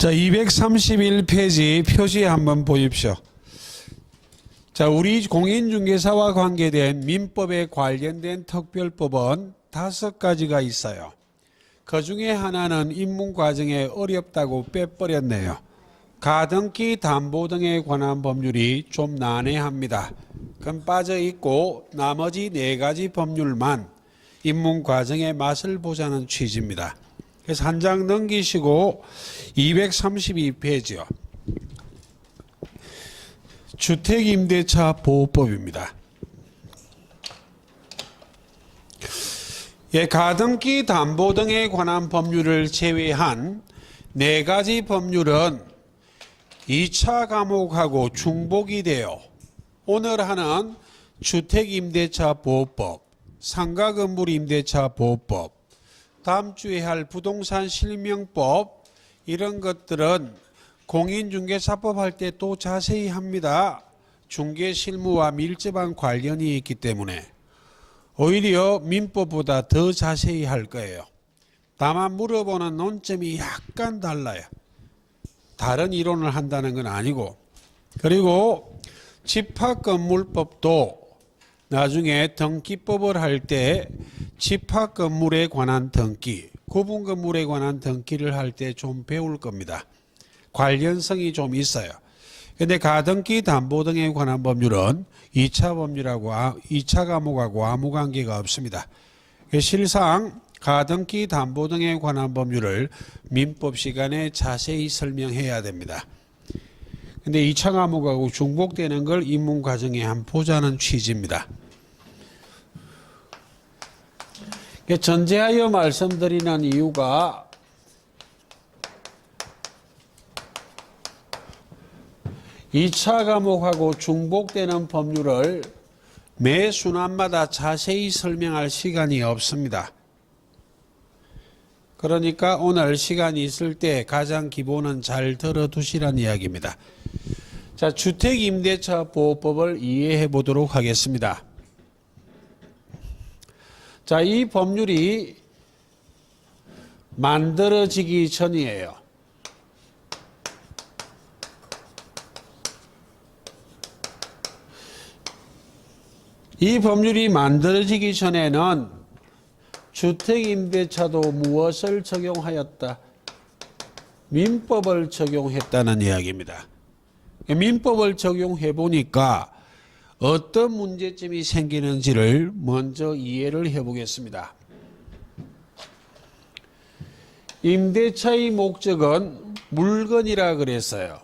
자, 231페이지 표지 한번 보십시오. 자, 우리 공인중개사와 관계된 민법에 관련된 특별법은 5가지가 있어요. 그 중에 하나는 입문 과정에 어렵다고 빼버렸네요. 가등기 담보 등에 관한 법률이 좀 난해합니다. 그럼 빠져 있고 나머지 4가지 법률만 입문 과정의 맛을 보자는 취지입니다. 그래서 한 장 넘기시고 232페이지요. 주택임대차 보호법입니다. 예, 가등기 담보 등에 관한 법률을 제외한 4가지 법률은 2차 과목하고 중복이 돼요. 오늘 하는 주택임대차 보호법, 상가건물임대차 보호법, 다음 주에 할 부동산 실명법, 이런 것들은 공인중개사법 할 때 또 자세히 합니다. 중개실무와 밀접한 관련이 있기 때문에 오히려 민법보다 더 자세히 할 거예요. 다만 물어보는 논점이 약간 달라요. 다른 이론을 한다는 건 아니고. 그리고 집합건물법도 나중에 등기법을 할 때 집합건물에 관한 등기, 구분건물에 관한 등기를 할 때 좀 배울 겁니다. 관련성이 좀 있어요. 근데 가등기 담보 등에 관한 법률은 2차 법률하고 2차 과목하고 아무 관계가 없습니다. 실상 가등기 담보 등에 관한 법률을 민법 시간에 자세히 설명해야 됩니다. 근데 2차 과목하고 중복되는 걸 입문 과정에 한번 보자는 취지입니다. 전제하여 말씀드리는 이유가 이 차 과목하고 중복되는 법률을 매 순환마다 자세히 설명할 시간이 없습니다. 그러니까 오늘 시간이 있을 때 가장 기본은 잘 들어두시라는 이야기입니다. 자, 주택임대차 보호법을 이해해 보도록 하겠습니다. 자, 이 법률이 만들어지기 전이에요. 이 법률이 만들어지기 전에는 주택임대차도 무엇을 적용하였다? 민법을 적용했다는 이야기입니다. 민법을 적용해 보니까 어떤 문제점이 생기는지를 먼저 이해를 해 보겠습니다. 임대차의 목적은 물건이라 그랬어요.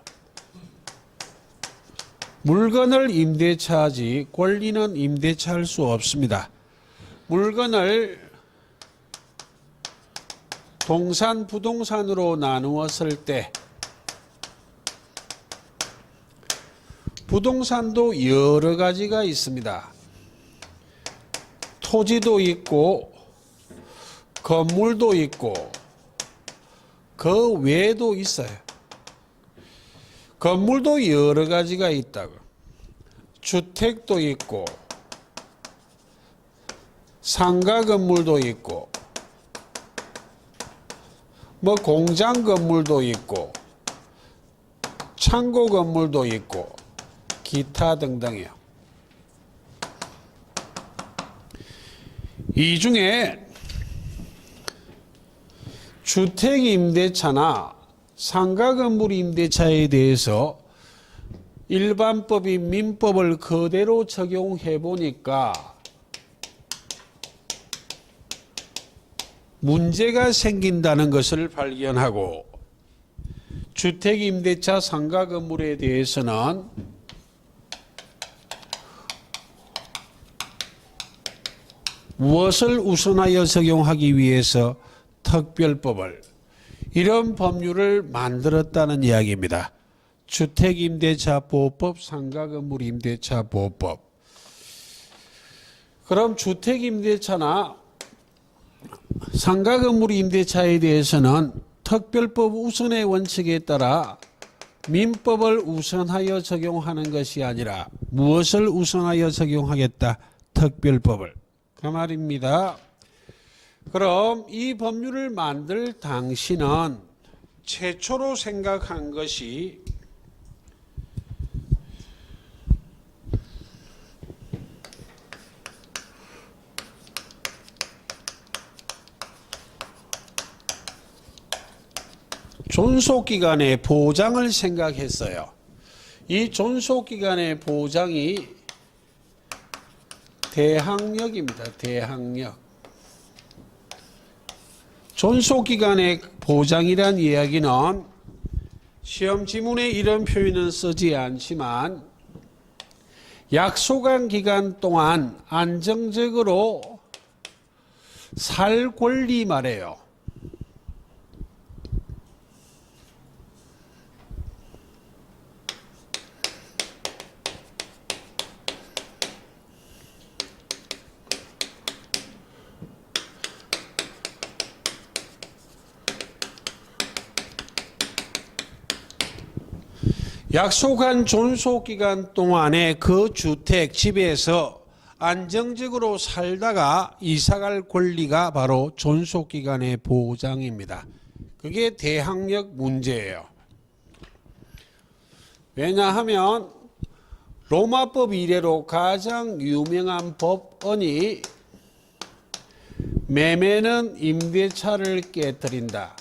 물건을 임대차하지 권리는 임대차할 수 없습니다. 물건을 동산, 부동산으로 나누었을 때 부동산도 여러 가지가 있습니다. 토지도 있고 건물도 있고 그 외에도 있어요. 건물도 여러 가지가 있다고. 주택도 있고 상가 건물도 있고 뭐 공장 건물도 있고 창고 건물도 있고 기타 등등이요. 이 중에 주택임대차나 상가건물 임대차에 대해서 일반법인 민법을 그대로 적용해 보니까 문제가 생긴다는 것을 발견하고 주택임대차 상가건물에 대해서는 무엇을 우선하여 적용하기 위해서 특별법을 이런 법률을 만들었다는 이야기입니다. 주택임대차 보호법, 상가건물 임대차 보호법. 그럼 주택임대차나 상가건물 임대차에 대해서는 특별법 우선의 원칙에 따라 민법을 우선하여 적용하는 것이 아니라 무엇을 우선하여 적용하겠다? 특별법을. 그 말입니다. 그럼 이 법률을 만들 당시는 최초로 생각한 것이 존속기간의 보장을 생각했어요. 이 존속기간의 보장이 대항력입니다. 대항력. 존속기간의 보장이란 이야기는 시험 지문에 이런 표현은 쓰지 않지만 약속한 기간 동안 안정적으로 살 권리 말해요. 약속한 존속기간 동안에 그 주택, 집에서 안정적으로 살다가 이사갈 권리가 바로 존속기간의 보장입니다. 그게 대항력 문제예요. 왜냐하면 로마법 이래로 가장 유명한 법언이 매매는 임대차를 깨뜨린다.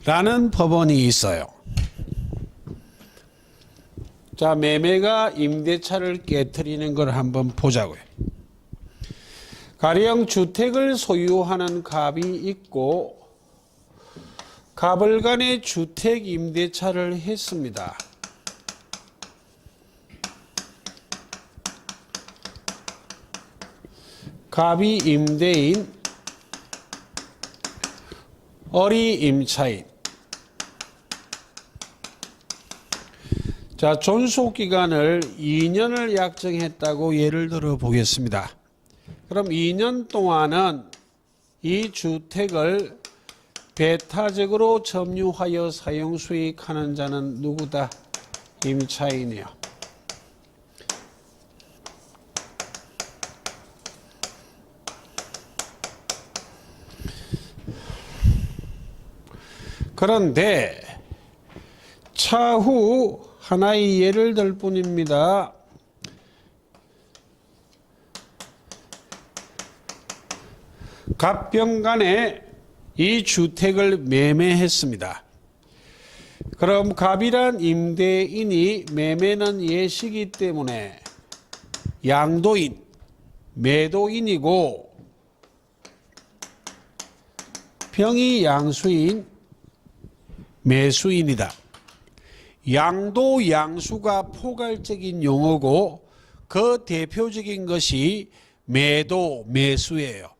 라는 법원이 있어요. 자, 매매가 임대차를 깨뜨리는 걸 한번 보자고요. 가령 주택을 소유하는 갑이 있고 갑을 간에 주택 임대차를 했습니다. 갑이 임대인, 을이 임차인. 자, 존속기간을 2년을 약정했다고 예를 들어 보겠습니다. 그럼 2년 동안은 이 주택을 배타적으로 점유하여 사용 수익하는 자는 누구다? 임차인이요. 그런데 차후 하나의 예를 들 뿐입니다. 갑병간에 이 주택을 매매했습니다. 그럼 갑이란 임대인이 매매는 예시이기 때문에 양도인, 매도인이고 병이 양수인, 매수인이다. 양도, 양수가 포괄적인 용어고 그 대표적인 것이 매도, 매수예요.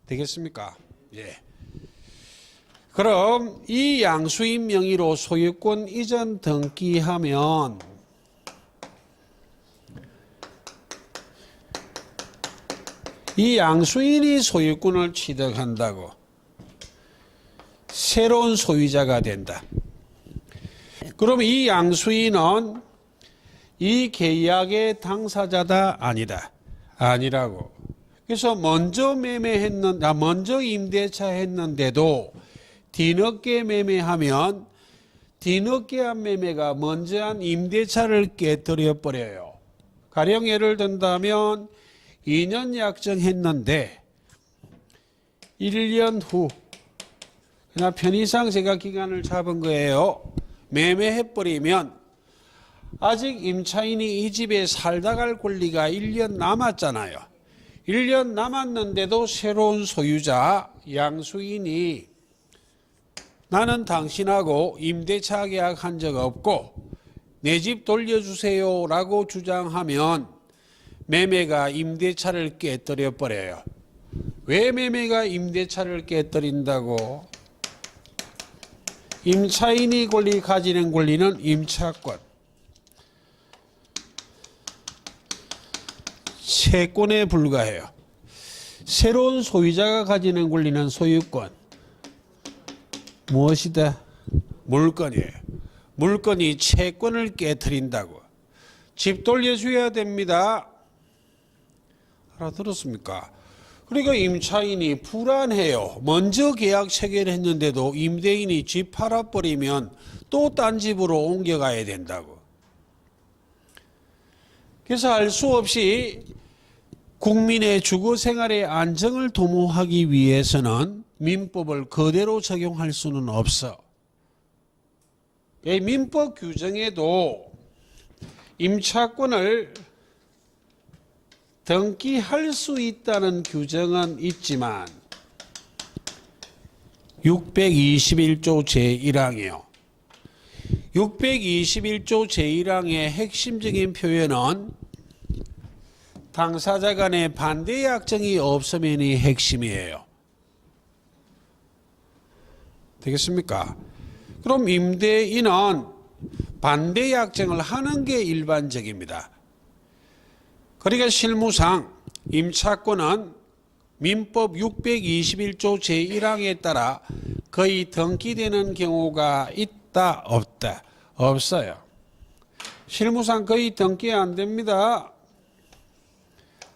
되겠습니까? 예. 그럼 이 양수인 명의로 소유권 이전 등기하면 이 양수인이 소유권을 취득한다고 새로운 소유자가 된다. 그럼 이 양수인은 이 계약의 당사자다? 아니다. 아니라고. 그래서 먼저 먼저 임대차 했는데도 뒤늦게 매매하면 뒤늦게 한 매매가 먼저 한 임대차를 깨뜨려 버려요. 가령 예를 든다면 2년 약정했는데 1년 후 그냥 편의상 제가 기간을 잡은 거예요. 매매해버리면 아직 임차인이 이 집에 살다 갈 권리가 1년 남았잖아요. 1년 남았는데도 새로운 소유자, 양수인이 나는 당신하고 임대차 계약한 적 없고 내 집 돌려주세요 라고 주장하면 매매가 임대차를 깨뜨려 버려요. 왜 매매가 임대차를 깨뜨린다고? 임차인이 가지는 권리는 임차권, 채권에 불과해요. 새로운 소유자가 가지는 권리는 소유권, 무엇이다? 물건이에요. 물건이 채권을 깨트린다고 집 돌려줘야 됩니다. 알아들었습니까? 그러니까 임차인이 불안해요. 먼저 계약 체결했는데도 임대인이 집 팔아버리면 또 딴 집으로 옮겨가야 된다고. 그래서 할 수 없이 국민의 주거생활의 안정을 도모하기 위해서는 민법을 그대로 적용할 수는 없어. 이 민법 규정에도 임차권을 등기할 수 있다는 규정은 있지만 621조 제1항이요. 621조 제1항의 핵심적인 표현은 당사자 간의 반대 약정이 없으면이 핵심이에요. 되겠습니까? 그럼 임대인은 반대 약정을 하는 게 일반적입니다. 그러니까 실무상 임차권은 민법 621조 제1항에 따라 거의 등기되는 경우가 있다 없다? 없어요. 실무상 거의 등기 안 됩니다.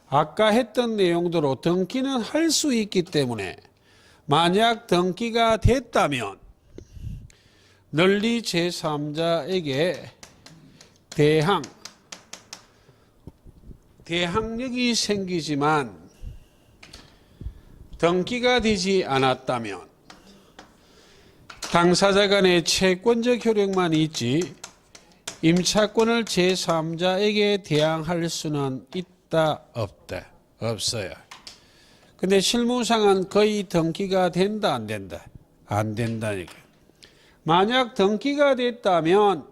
아까 했던 내용대로 등기는 할 수 있기 때문에 만약 등기가 됐다면 널리 제3자에게 대항력이 생기지만 등기가 되지 않았다면 당사자 간의 채권적 효력만 있지 임차권을 제3자에게 대항할 수는 있다 없다? 없어요. 근데 실무상은 거의 등기가 된다 안 된다? 안 된다니까. 만약 등기가 됐다면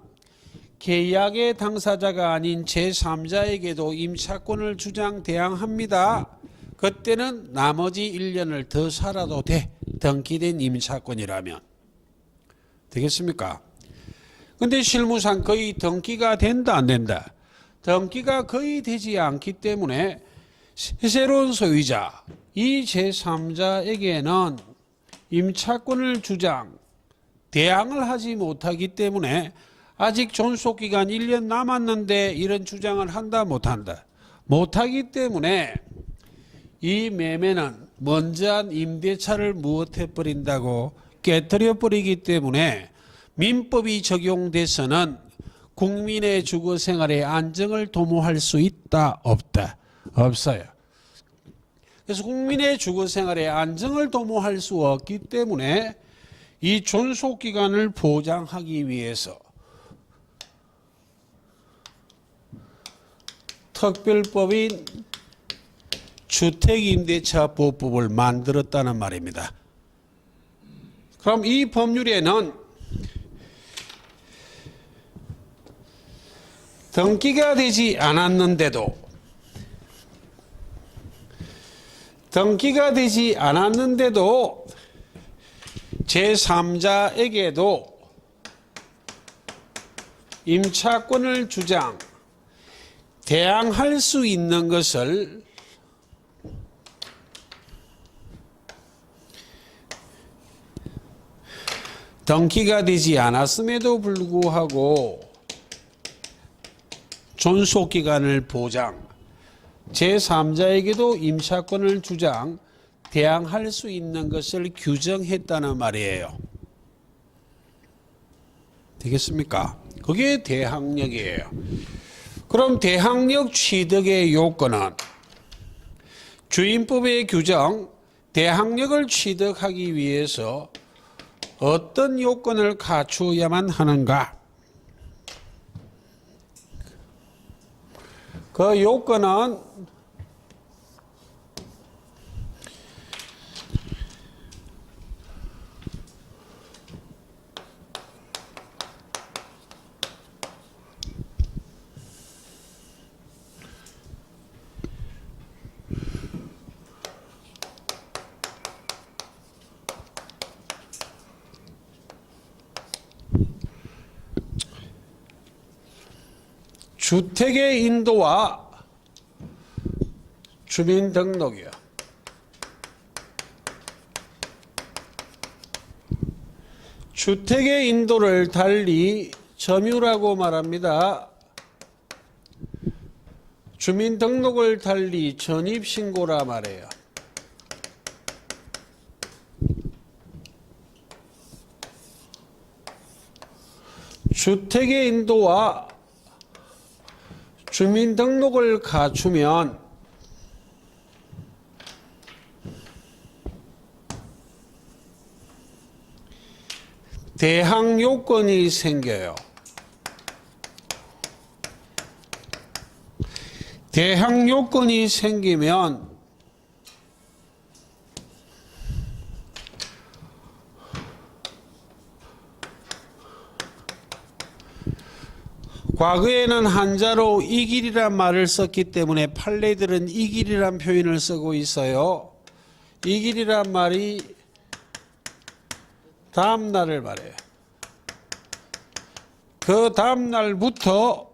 계약의 당사자가 아닌 제3자에게도 임차권을 주장 대항합니다. 그때는 나머지 1년을 더 살아도 돼. 등기된 임차권이라면. 되겠습니까? 근데 실무상 거의 등기가 된다 안 된다? 등기가 거의 되지 않기 때문에 새로운 소유자, 이 제3자에게는 임차권을 주장, 대항을 하지 못하기 때문에 아직 존속기간 1년 남았는데 이런 주장을 한다 못한다? 못하기 때문에 이 매매는 먼저 한 임대차를 무엇해버린다고? 깨뜨려버리기 때문에 민법이 적용돼서는 국민의 주거생활의 안정을 도모할 수 있다 없다? 없어요. 그래서 국민의 주거생활의 안정을 도모할 수 없기 때문에 이 존속기간을 보장하기 위해서 특별법인 주택임대차보호법을 만들었다는 말입니다. 그럼 이 법률에는 등기가 되지 않았는데도 제3자에게도 임차권을 주장, 대항할 수 있는 것을 등기가 되지 않았음에도 불구하고 존속기간을 보장, 제3자에게도 임차권을 주장, 대항할 수 있는 것을 규정했다는 말이에요. 되겠습니까? 그게 대항력이에요. 그럼 대항력 취득의 요건은 주임법의 규정, 대항력을 취득하기 위해서 어떤 요건을 갖추어야만 하는가? 그 요건은 주택의 인도와 주민등록이요. 주택의 인도를 달리 점유라고 말합니다. 주민등록을 달리 전입신고라 말해요. 주택의 인도와 주민등록을 갖추면 대항 요건이 생겨요. 대항 요건이 생기면 과거에는 한자로 이길이란 말을 썼기 때문에 판례들은 이길이란 표현을 쓰고 있어요. 이길이란 말이 다음 날을 말해요. 그 다음 날부터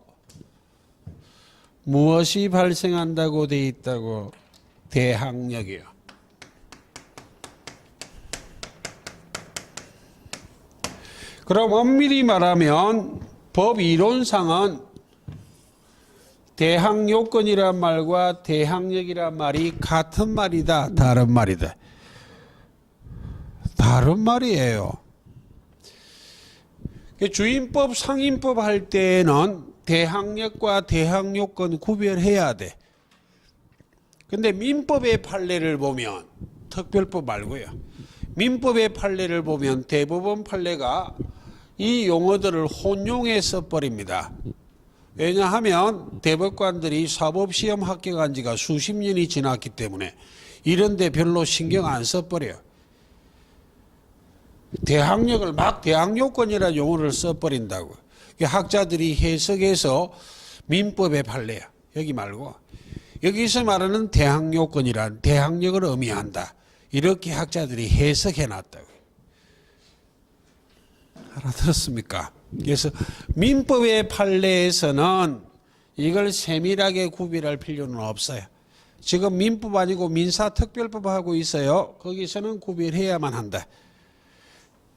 무엇이 발생한다고 돼 있다고? 대항력이요. 그럼 엄밀히 말하면 법 이론상은 대항요건이란 말과 대항력이란 말이 같은 말이다, 다른 말이다? 다른 말이에요. 주임법, 상임법 할 때에는 대항력과 대항요건 구별해야 돼. 근데 민법의 판례를 보면, 특별법 말고요. 민법의 판례를 보면 대법원 판례가 이 용어들을 혼용해 써버립니다. 왜냐하면 대법관들이 사법시험 합격한 지가 수십 년이 지났기 때문에 이런데 별로 신경 안 써버려요. 대항력을 막 대항요건이라는 용어를 써버린다고. 학자들이 해석해서 민법의 판례야. 여기 말고 여기서 말하는 대항요건이란 대항력을 의미한다. 이렇게 학자들이 해석해놨다고. 알아들었습니까? 그래서 민법의 판례에서는 이걸 세밀하게 구별할 필요는 없어요. 지금 민법 아니고 민사특별법 하고 있어요. 거기서는 구별해야만 한다.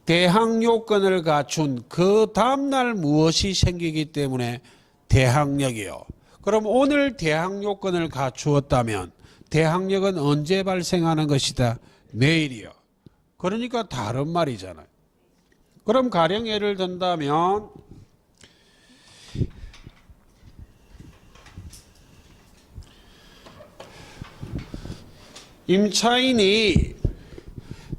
대항요건을 갖춘 그 다음날 무엇이 생기기 때문에 대항력이요. 그럼 오늘 대항요건을 갖추었다면 대항력은 언제 발생하는 것이다? 내일이요. 그러니까 다른 말이잖아요. 그럼 가령 예를 든다면 임차인이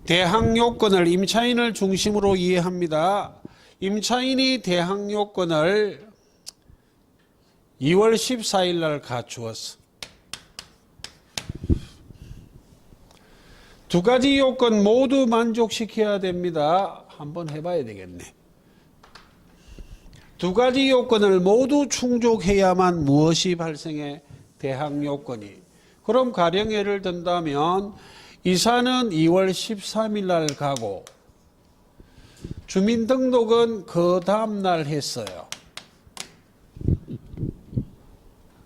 대항요건을 임차인을 중심으로 이해합니다. 임차인이 대항요건을 2월 14일 날 갖추었어. 두 가지 요건 모두 만족시켜야 됩니다. 한번 해봐야 되겠네. 두 가지 요건을 모두 충족해야만 무엇이 발생해? 대항요건이. 그럼 가령 예를 든다면 이사는 2월 13일 날 가고 주민등록은 그 다음 날 했어요.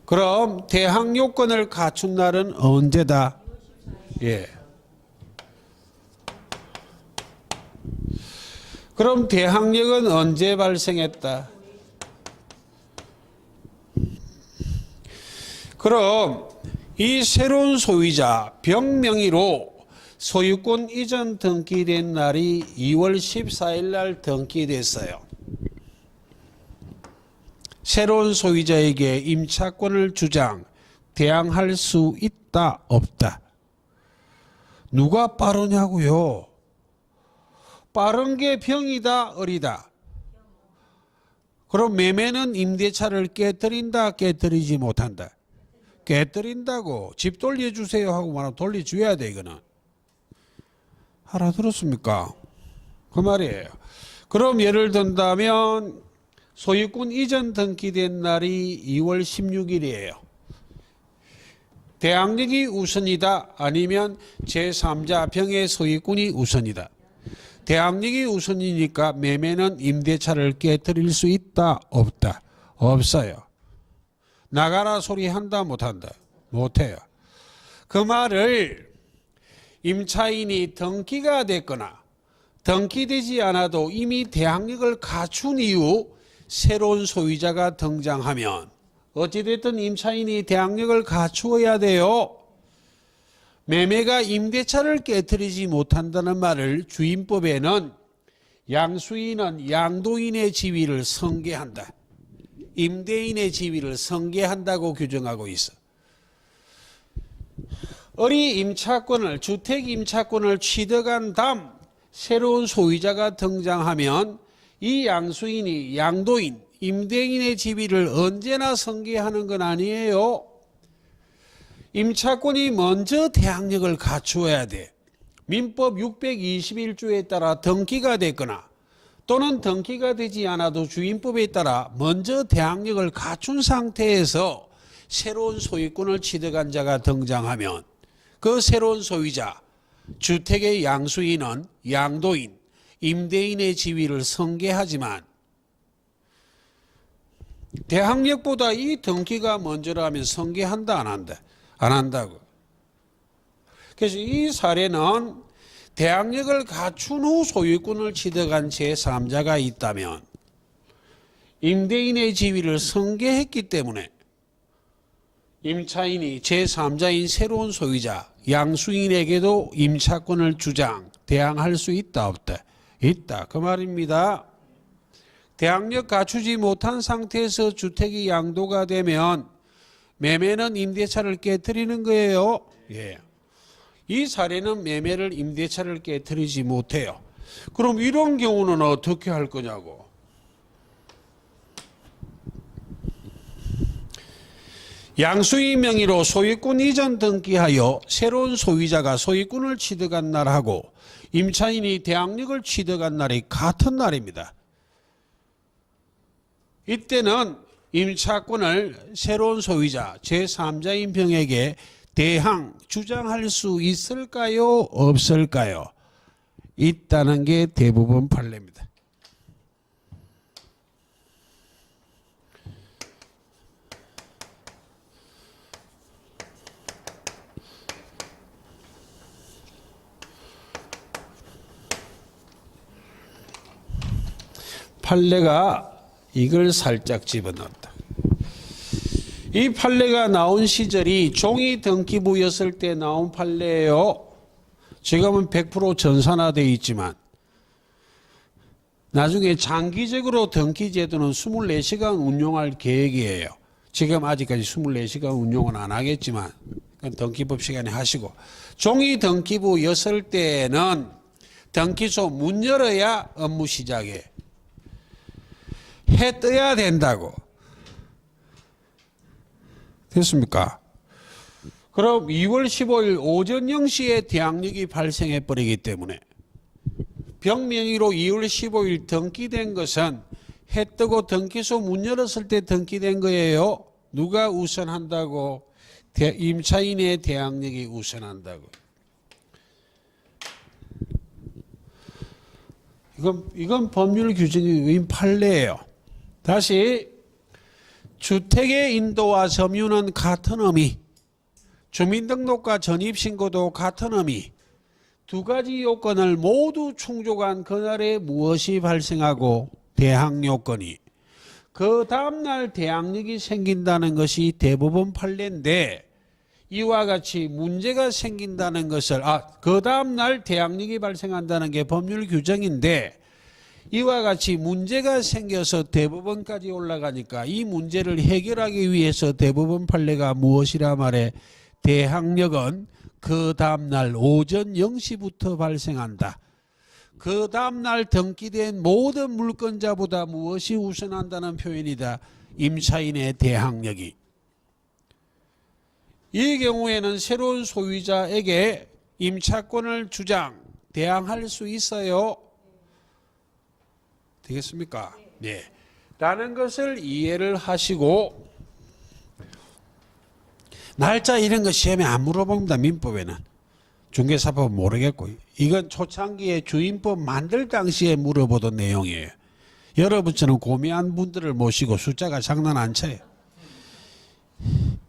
그럼 대항요건을 갖춘 날은 언제다? 예. 그럼 대항력은 언제 발생했다? 그럼 이 새로운 소유자 병명의로 소유권 이전 등기된 날이 2월 14일 날 등기됐어요. 새로운 소유자에게 임차권을 주장, 대항할 수 있다, 없다? 누가 빠르냐고요? 빠른 게 병이다, 어리다? 그럼 매매는 임대차를 깨뜨린다, 깨뜨리지 못한다? 깨뜨린다고. 집 돌려주세요 하고 말하면 돌려줘야 돼, 이거는. 알아들었습니까? 그 말이에요. 그럼 예를 든다면 소유권 이전 등기된 날이 2월 16일이에요. 대항력이 우선이다, 아니면 제3자 병의 소유권이 우선이다? 대항력이 우선이니까 매매는 임대차를 깨뜨릴 수 있다, 없다? 없어요. 나가라 소리 한다, 못한다? 못해요. 그 말을 임차인이 등기가 됐거나 등기되지 않아도 이미 대항력을 갖춘 이후 새로운 소유자가 등장하면 어찌됐든 임차인이 대항력을 갖추어야 돼요. 매매가 임대차를 깨트리지 못한다는 말을 주임법에는 양수인은 양도인의 지위를 성계한다. 임대인의 지위를 성계한다고 규정하고 있어. 어리 임차권을 주택 임차권을 취득한 다음 새로운 소유자가 등장하면 이 양수인이 양도인, 임대인의 지위를 언제나 성계하는 건 아니에요. 임차권이 먼저 대항력을 갖추어야 돼. 민법 621조에 따라 등기가 됐거나 또는 등기가 되지 않아도 주임법에 따라 먼저 대항력을 갖춘 상태에서 새로운 소유권을 취득한 자가 등장하면 그 새로운 소유자, 주택의 양수인은 양도인, 임대인의 지위를 성계하지만 대항력보다 이 등기가 먼저라면 성계한다 안 한다? 안 한다고. 그래서 이 사례는 대항력을 갖춘 후 소유권을 취득한 제3자가 있다면 임대인의 지위를 성계했기 때문에 임차인이 제3자인 새로운 소유자 양수인에게도 임차권을 주장, 대항할 수 있다 없다? 있다. 그 말입니다. 대항력 갖추지 못한 상태에서 주택이 양도가 되면 매매는 임대차를 깨트리는 거예요. 예. 이 사례는 매매를 임대차를 깨트리지 못해요. 그럼 이런 경우는 어떻게 할 거냐고. 양수인 명의로 소유권 이전 등기하여 새로운 소유자가 소유권을 취득한 날하고 임차인이 대항력을 취득한 날이 같은 날입니다. 이때는 임차권을 새로운 소유자 제3자인 병에게 대항 주장할 수 있을까요? 없을까요? 있다는 게 대부분 판례입니다. 판례가 이걸 살짝 집어넣었다. 이 판례가 나온 시절이 종이 등기부였을 때 나온 판례예요. 지금은 100% 전산화되어 있지만 나중에 장기적으로 등기제도는 24시간 운용할 계획이에요. 지금 아직까지 24시간 운용은 안 하겠지만 등기법 시간에 하시고, 종이 등기부였을 때는 등기소 문 열어야 업무 시작해. 해 떠야 된다고. 됐습니까? 그럼 2월 15일 오전 0시에 대항력이 발생해 버리기 때문에 병명의로 2월 15일 등기된 것은 해 뜨고 등기소 문 열었을 때 등기된 거예요. 누가 우선한다고? 임차인의 대항력이 우선한다고. 이건 법률 규정이 의인 판례예요. 다시 주택의 인도와 점유는 같은 의미, 주민등록과 전입신고도 같은 의미, 두 가지 요건을 모두 충족한 그날에 무엇이 발생하고 대항요건이, 그 다음날 대항력이 생긴다는 것이 대법원 판례인데, 이와 같이 문제가 생긴다는 것을 그 다음날 대항력이 발생한다는 게 법률 규정인데, 이와 같이 문제가 생겨서 대법원까지 올라가니까 이 문제를 해결하기 위해서 대법원 판례가 무엇이라 말해? 대항력은 그 다음날 오전 0시부터 발생한다. 그 다음날 등기된 모든 물건자보다 무엇이 우선한다는 표현이다. 임차인의 대항력이. 이 경우에는 새로운 소유자에게 임차권을 주장, 대항할 수 있어요. 되겠습니까? 네. 라는 것을 이해를 하시고, 날짜 이런 거 시험에 안 물어봅니다. 민법에는. 중개사법은 모르겠고. 이건 초창기에 주임법 만들 당시에 물어보던 내용이에요. 여러분처럼 고미한 분들을 모시고 숫자가 장난 안 쳐요.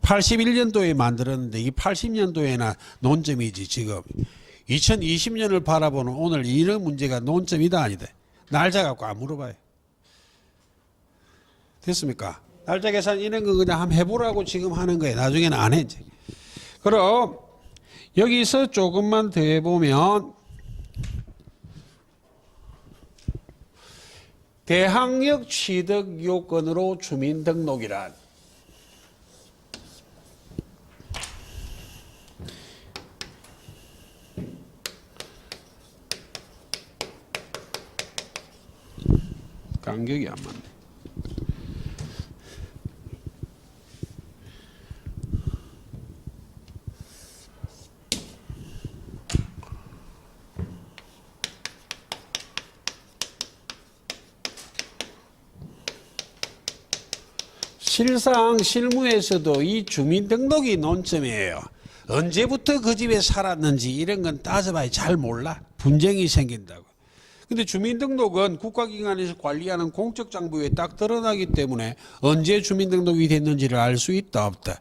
81년도에 만들었는데 이 80년도에나 논점이지. 지금 2020년을 바라보는 오늘 이런 문제가 논점이다 아니다. 날짜 갖고 안 물어봐요. 됐습니까? 날짜 계산 이런 거 그냥 한번 해보라고 지금 하는 거예요. 나중에는 안 해. 이제. 그럼 여기서 조금만 더 해보면 대항력 취득 요건으로 주민등록이란 간격이 안 맞네. 실상 실무에서도 이 주민등록이 논점이에요. 언제부터 그 집에 살았는지 이런 건 따져봐야 잘 몰라. 분쟁이 생긴다고. 근데 주민등록은 국가기관에서 관리하는 공적장부에 딱 드러나기 때문에 언제 주민등록이 됐는지를 알 수 있다 없다.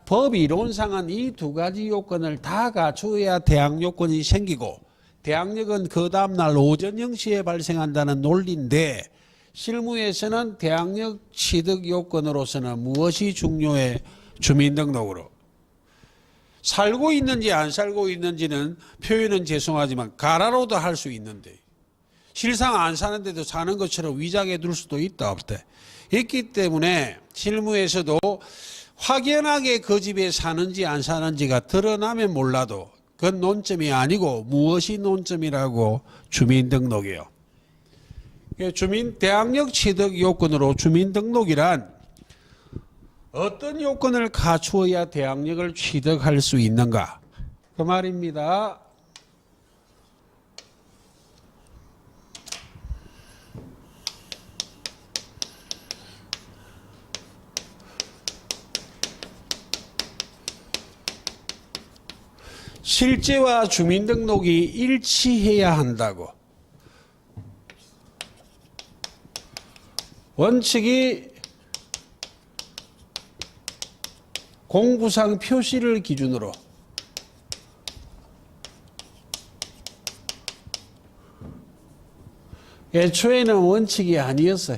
법 이론상은 이 두 가지 요건을 다 갖추어야 대항요건이 생기고 대항력은 그 다음날 오전 0시에 발생한다는 논리인데 실무에서는 대항력 취득 요건으로서는 무엇이 중요해? 주민등록으로. 살고 있는지 안 살고 있는지는 표현은 죄송하지만 가라로도 할 수 있는데 실상 안 사는데도 사는 것처럼 위장해 둘 수도 있다 없다. 있기 때문에 실무에서도 확연하게 그 집에 사는지 안 사는지가 드러나면 몰라도 그건 논점이 아니고 무엇이 논점이라고? 주민등록이요. 대항력 취득 요건으로 주민등록이란 어떤 요건을 갖추어야 대항력을 취득할 수 있는가? 그 말입니다. 실제와 주민등록이 일치해야 한다고. 원칙이 공구상 표시를 기준으로 애초에는 원칙이 아니었어요.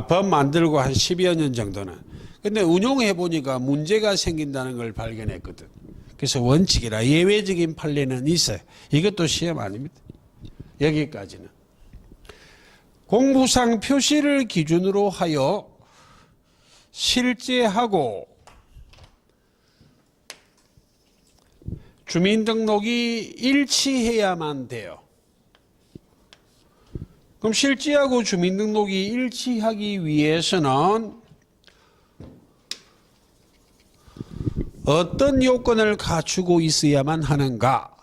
법 만들고 한 10여 년 정도는. 근데 운용해 보니까 문제가 생긴다는 걸 발견했거든. 그래서 원칙이라 예외적인 판례는 있어요. 이것도 시험 아닙니다. 여기까지는. 공부상 표시를 기준으로 하여 실제하고 주민등록이 일치해야만 돼요. 그럼 실제하고 주민등록이 일치하기 위해서는 어떤 요건을 갖추고 있어야만 하는가?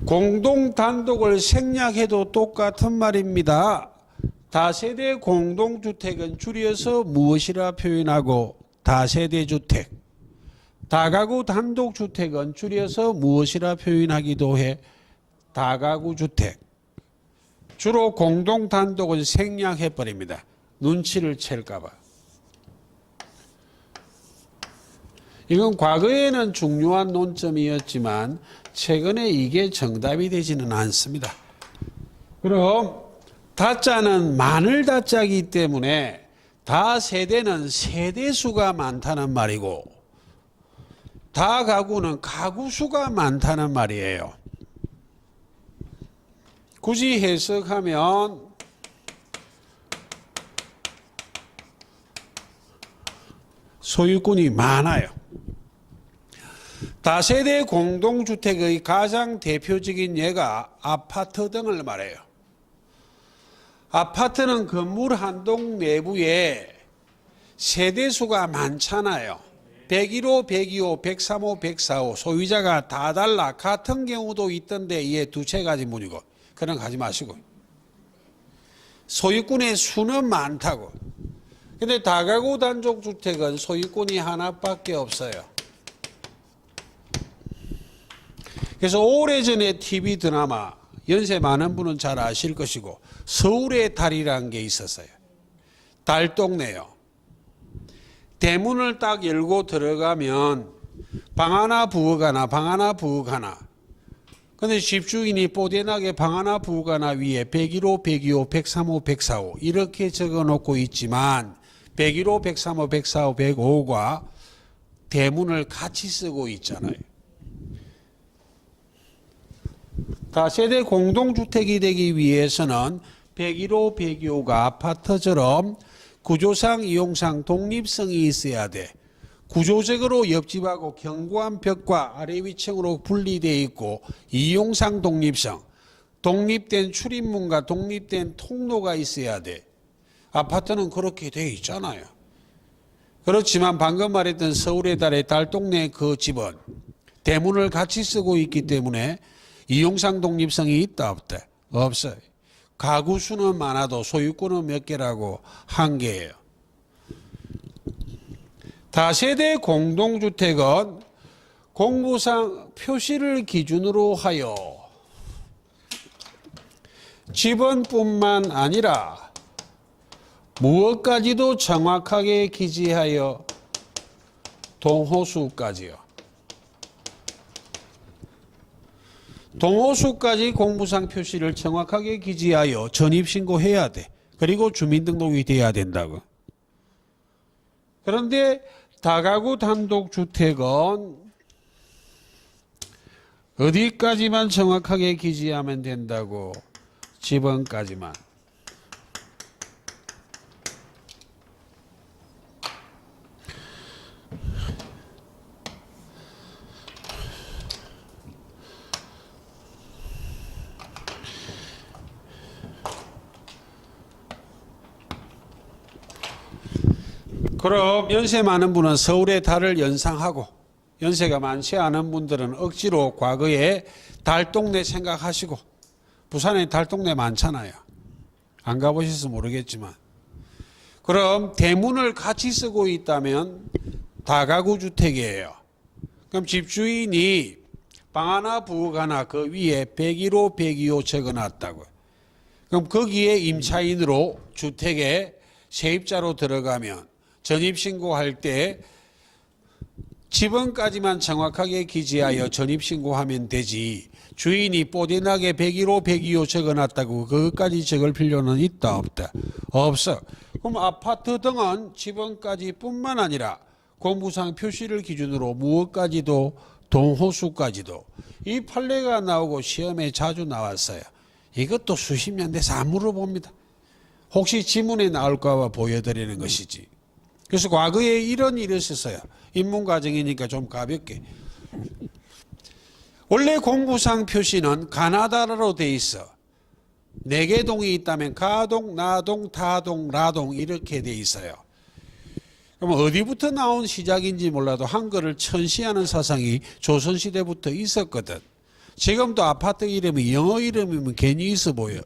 공동단독을 생략해도 똑같은 말입니다. 다세대 공동주택은 줄여서 무엇이라 표현하고 다세대주택. 다가구 단독주택은 줄여서 무엇이라 표현하기도 해? 다가구주택. 주로 공동단독은 생략해버립니다. 눈치를 챌까 봐. 이건 과거에는 중요한 논점이었지만 최근에 이게 정답이 되지는 않습니다. 그럼 다자는 많을 다자이기 때문에 다세대는 세대수가 많다는 말이고 다가구는 가구수가 많다는 말이에요. 굳이 해석하면 소유권이 많아요. 다세대 공동주택의 가장 대표적인 예가 아파트 등을 말해요. 아파트는 건물 한 동 내부에 세대수가 많잖아요. 101호, 102호, 103호, 104호 소유자가 다 달라. 같은 경우도 있던데 이게 두세 가지 문이고 그런 거 하지 마시고. 소유권의 수는 많다고. 근데 다가구 단독주택은 소유권이 하나밖에 없어요. 그래서 오래전에 TV 드라마 연세 많은 분은 잘 아실 것이고 서울의 달이라는 게 있었어요. 달동네요. 대문을 딱 열고 들어가면 방 하나 부엌 하나 방 하나 부엌 하나. 근데 집주인이 뽀대나게 방 하나 부엌 하나 위에 101호 102호 103호 104호 이렇게 적어놓고 있지만 101호 103호 104호 105호가 대문을 같이 쓰고 있잖아요. 다세대 공동주택이 되기 위해서는 101호 102호가 아파트처럼 구조상 이용상 독립성이 있어야 돼. 구조적으로 옆집하고 견고한 벽과 아래 위층으로 분리되어 있고 이용상 독립성, 독립된 출입문과 독립된 통로가 있어야 돼. 아파트는 그렇게 되어 있잖아요. 그렇지만 방금 말했던 서울의 달의 달동네 그 집은 대문을 같이 쓰고 있기 때문에 이용상 독립성이 있다 없다? 없어요. 가구 수는 많아도 소유권은 몇 개라고? 한 개예요. 다세대 공동주택은 공부상 표시를 기준으로 하여 지번뿐만 아니라 무엇까지도 정확하게 기재하여 동호수까지요. 동호수까지 공부상 표시를 정확하게 기재하여 전입신고해야 돼. 그리고 주민등록이 돼야 된다고. 그런데 다가구 단독주택은 어디까지만 정확하게 기재하면 된다고? 지번까지만. 그럼 연세 많은 분은 서울의 달을 연상하고 연세가 많지 않은 분들은 억지로 과거에 달동네 생각하시고 부산에 달동네 많잖아요. 안 가보셔서 모르겠지만 그럼 대문을 같이 쓰고 있다면 다가구 주택이에요. 그럼 집주인이 방 하나 부엌 하나 그 위에 101호 102호 적어놨다고요. 그럼 거기에 임차인으로 주택에 세입자로 들어가면 전입신고할 때 지번까지만 정확하게 기재하여 전입신고하면 되지 주인이 뽀대나게 101호 102호 적어놨다고 그것까지 적을 필요는 있다 없다? 없어. 그럼 아파트 등은 지번까지 뿐만 아니라 공부상 표시를 기준으로 무엇까지도 동호수까지도 이 판례가 나오고 시험에 자주 나왔어요. 이것도 수십 년 돼서 안 물어봅니다. 혹시 지문에 나올까 봐 보여드리는 것이지. 그래서 과거에 이런 일이 있었어요. 입문과정이니까 좀 가볍게. 원래 공부상 표시는 가나다라로 돼 있어. 4개 동이 있다면 가동, 나동, 타동, 라동 이렇게 돼 있어요. 그럼 어디부터 나온 시작인지 몰라도 한글을 천시하는 사상이 조선시대부터 있었거든. 지금도 아파트 이름이 영어 이름이면 괜히 있어 보여.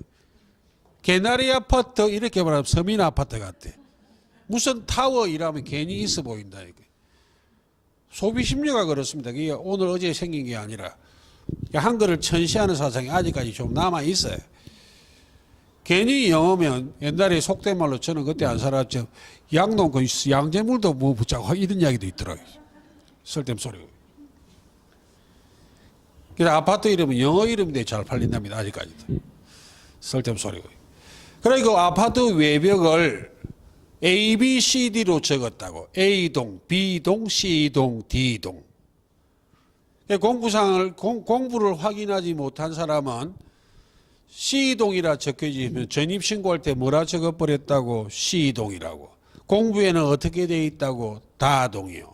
개나리 아파트 이렇게 말하면 서민 아파트 같아. 무슨 타워 이라면 괜히 있어 보인다. 소비 심리가 그렇습니다. 이게 오늘 어제 생긴 게 아니라 한글을 천시하는 사상이 아직까지 좀 남아 있어요. 괜히 영어면 옛날에 속된 말로 저는 그때 안 살았죠. 양동 그 양재물도 뭐 붙자고 이런 이야기도 있더라고요. 쓸데없는 소리고. 그래서 아파트 이름은 영어 이름인데 잘 팔린답니다. 아직까지도. 쓸데없는 소리고. 그리고 아파트 외벽을 A, B, C, D로 적었다고. A동, B동, C동, D동. 공부를 확인하지 못한 사람은 C동이라 적혀지면 전입신고할 때 뭐라 적어버렸다고? C동이라고. 공부에는 어떻게 되어 있다고? 다동이요.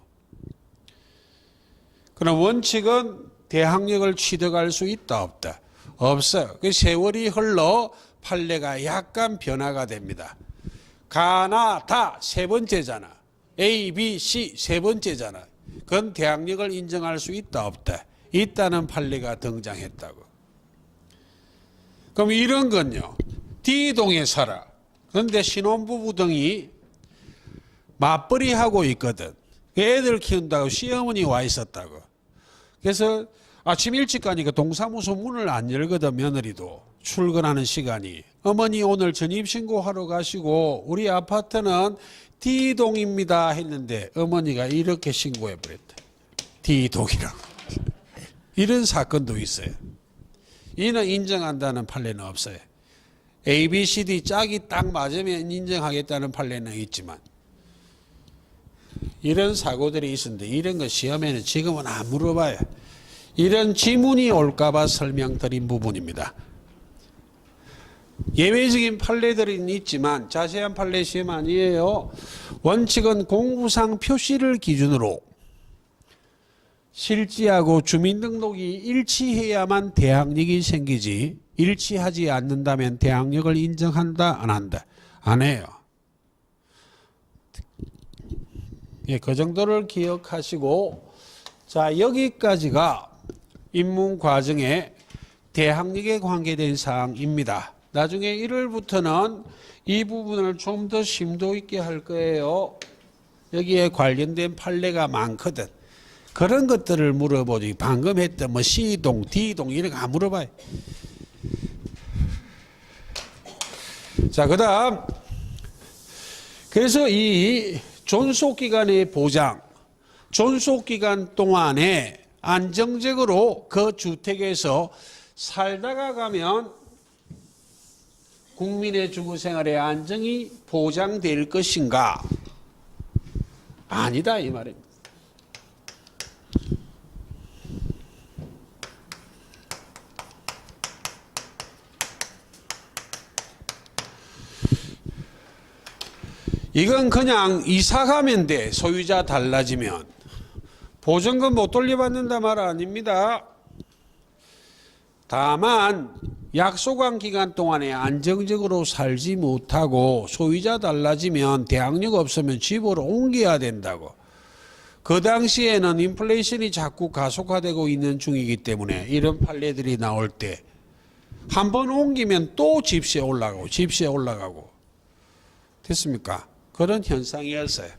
그럼 원칙은 대학력을 취득할 수 있다 없다? 없어요. 그 세월이 흘러 판례가 약간 변화가 됩니다. 가나 다 세 번째잖아. A, B, C 세 번째잖아. 그건 대학력을 인정할 수 있다 없다? 있다는 판례가 등장했다고. 그럼 이런 건요. D동에 살아. 그런데 신혼부부 등이 맞벌이 하고 있거든. 애들 키운다고 시어머니 와 있었다고. 그래서 아침 일찍 가니까 동사무소 문을 안 열거든. 며느리도 출근하는 시간이. 어머니 오늘 전입신고하러 가시고 우리 아파트는 D동입니다 했는데 어머니가 이렇게 신고해버렸다. D동이라고. 이런 사건도 있어요. 이는 인정한다는 판례는 없어요. A, B, C, D 짝이 딱 맞으면 인정하겠다는 판례는 있지만 이런 사고들이 있었는데 이런 거 시험에는 지금은 안 물어봐요. 이런 지문이 올까봐 설명드린 부분입니다. 예외적인 판례들은 있지만 자세한 판례 시험 아니에요. 원칙은 공부상 표시를 기준으로 실지하고 주민등록이 일치해야만 대항력이 생기지 일치하지 않는다면 대항력을 인정한다 안 한다? 안 해요. 예, 그 정도를 기억하시고 자 여기까지가 입문 과정의 대항력에 관계된 사항입니다. 나중에 1월부터는 이 부분을 좀 더 심도 있게 할 거예요. 여기에 관련된 판례가 많거든. 그런 것들을 물어보지. 방금 했던 뭐 C동, D동 이런 거 안 물어봐요. 자, 그 다음. 그래서 이 존속기간의 보장, 존속기간 동안에 안정적으로 그 주택에서 살다가 가면 국민의 주거생활의 안정이 보장될 것인가? 아니다 이 말입니다. 이건 그냥 이사 가면 돼. 소유자 달라지면. 보증금 못 돌려받는다 말 아닙니다. 다만 약속한 기간 동안에 안정적으로 살지 못하고 소유자 달라지면 대항력 없으면 집으로 옮겨야 된다고. 그 당시에는 인플레이션이 자꾸 가속화되고 있는 중이기 때문에 이런 판례들이 나올 때 한 번 옮기면 또 집세 올라가고 집세 올라가고 됐습니까? 그런 현상이었어요.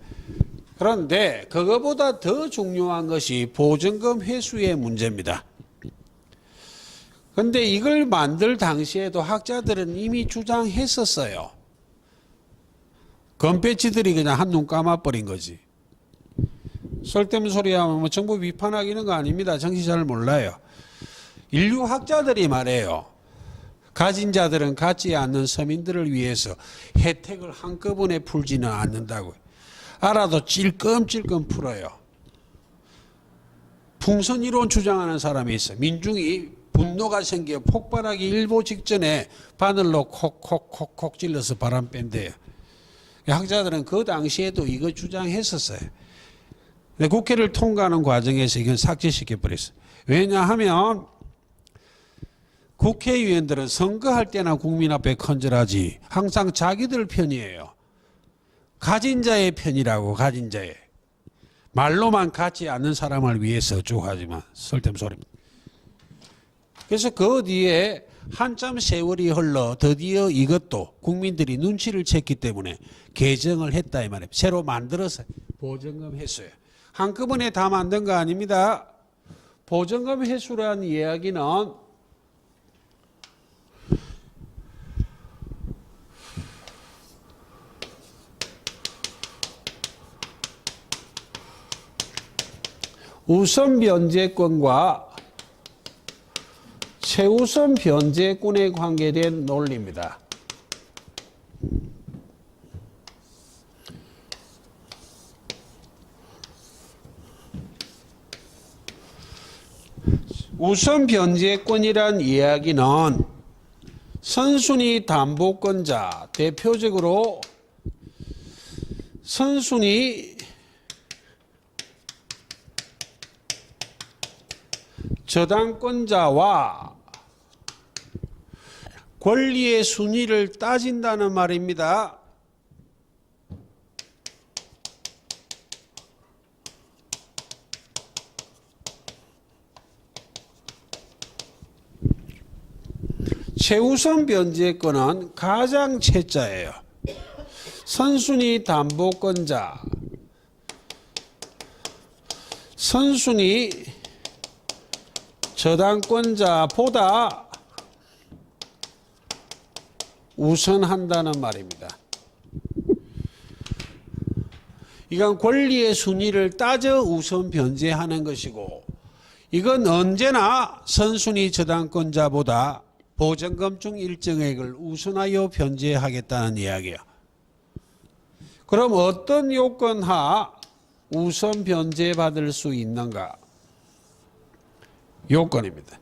그런데 그거보다 더 중요한 것이 보증금 회수의 문제입니다. 그런데 이걸 만들 당시에도 학자들은 이미 주장했었어요. 건배치들이 그냥 한눈 감아버린 거지. 쓸데없는 소리 하면 뭐 정부 비판하기는 거 아닙니다. 정치 잘 몰라요. 인류학자들이 말해요. 가진 자들은 갖지 않는 서민들을 위해서 혜택을 한꺼번에 풀지는 않는다고요. 알아도 찔끔찔끔 풀어요. 풍선 이론 주장하는 사람이 있어요. 민중이 분노가 생겨 폭발하기 일보 직전에 바늘로 콕콕콕콕 찔러서 바람 뺀대요. 학자들은 그 당시에도 이거 주장했었어요. 근데 국회를 통과하는 과정에서 이건 삭제시켜버렸어요. 왜냐하면 국회의원들은 선거할 때나 국민 앞에 컨절하지 항상 자기들 편이에요. 가진 자의 편이라고. 가진 자의. 말로만 갖지 않는 사람을 위해서 어쩌고 하지만 쓸데없는 소리입니다. 그래서 그 뒤에 한참 세월이 흘러 드디어 이것도 국민들이 눈치를 챘기 때문에 개정을 했다 이 말이에요. 새로 만들어서 보증금 회수예요. 한꺼번에 다 만든 거 아닙니다. 보증금 회수라는 이야기는 우선 변제권과 최우선 변제권에 관계된 논리입니다. 우선 변제권이란 이야기는 선순위 담보권자, 대표적으로 선순위 저당권자와 권리의 순위를 따진다는 말입니다. 최우선 변제권은 가장 최자예요. 선순위 담보권자, 선순위 저당권자보다 우선한다는 말입니다. 이건 권리의 순위를 따져 우선 변제하는 것이고, 이건 언제나 선순위 저당권자보다 보전금 중 일정액을 우선하여 변제하겠다는 이야기야. 그럼 어떤 요건 하 우선 변제받을 수 있는가? 요건입니다.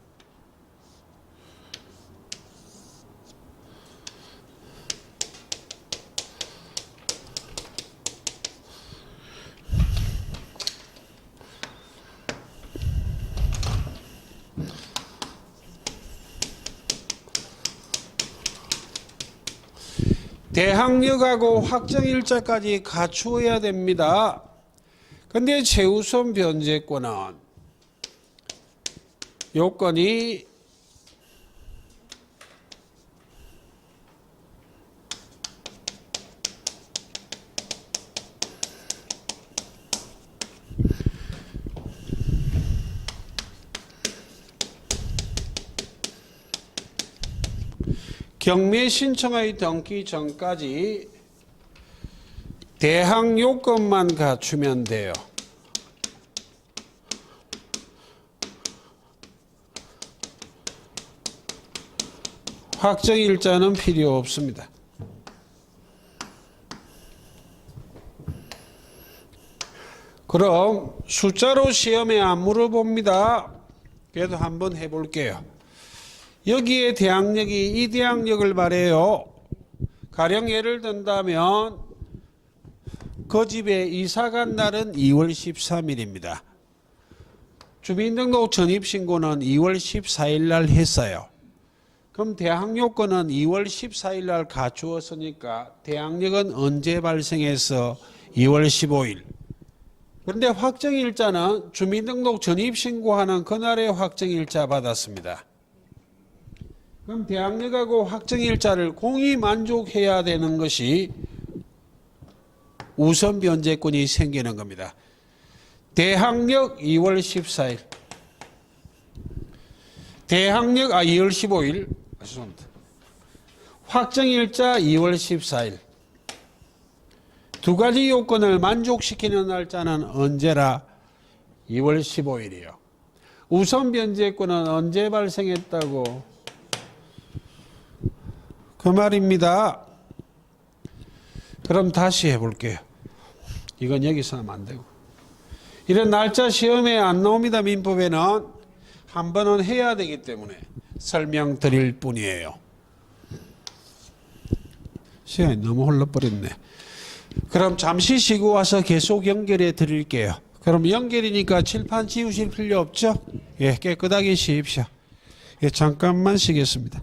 대항력하고 확정일자까지 갖추어야 됩니다. 근데 최우선 변제권은 요건이 경매 신청의 등기 전까지 대항 요건만 갖추면 돼요. 확정일자는 필요 없습니다. 그럼 숫자로 시험에 안 물어봅니다. 그래도 한번 해볼게요. 여기에 대항력이 이 대항력을 말해요. 가령 예를 든다면 그 집에 이사 간 날은 2월 13일입니다. 주민등록 전입신고는 2월 14일 날 했어요. 그럼 대항요건은 2월 14일 날 갖추었으니까 대항력은 언제 발생해서 2월 15일. 그런데 확정일자는 주민등록 전입신고하는 그날에 확정일자 받았습니다. 그럼 대항력하고 확정일자를 공히 만족해야 되는 것이 우선 변제권이 생기는 겁니다. 대항력 2월 14일. 대항력 2월 15일. 죄송합니다. 확정일자 2월 14일. 두 가지 요건을 만족시키는 날짜는 언제라? 2월 15일이요. 우선 변제권은 언제 발생했다고? 그 말입니다. 그럼 다시 해볼게요. 이건 여기서 하면 안 되고. 이런 날짜 시험에 안 나옵니다. 민법에는. 한 번은 해야 되기 때문에 설명드릴 뿐이에요. 시간이 너무 흘러버렸네. 그럼 잠시 쉬고 와서 계속 연결해 드릴게요. 그럼 연결이니까 칠판 지우실 필요 없죠? 예, 깨끗하게 쉬십시오. 예, 잠깐만 쉬겠습니다.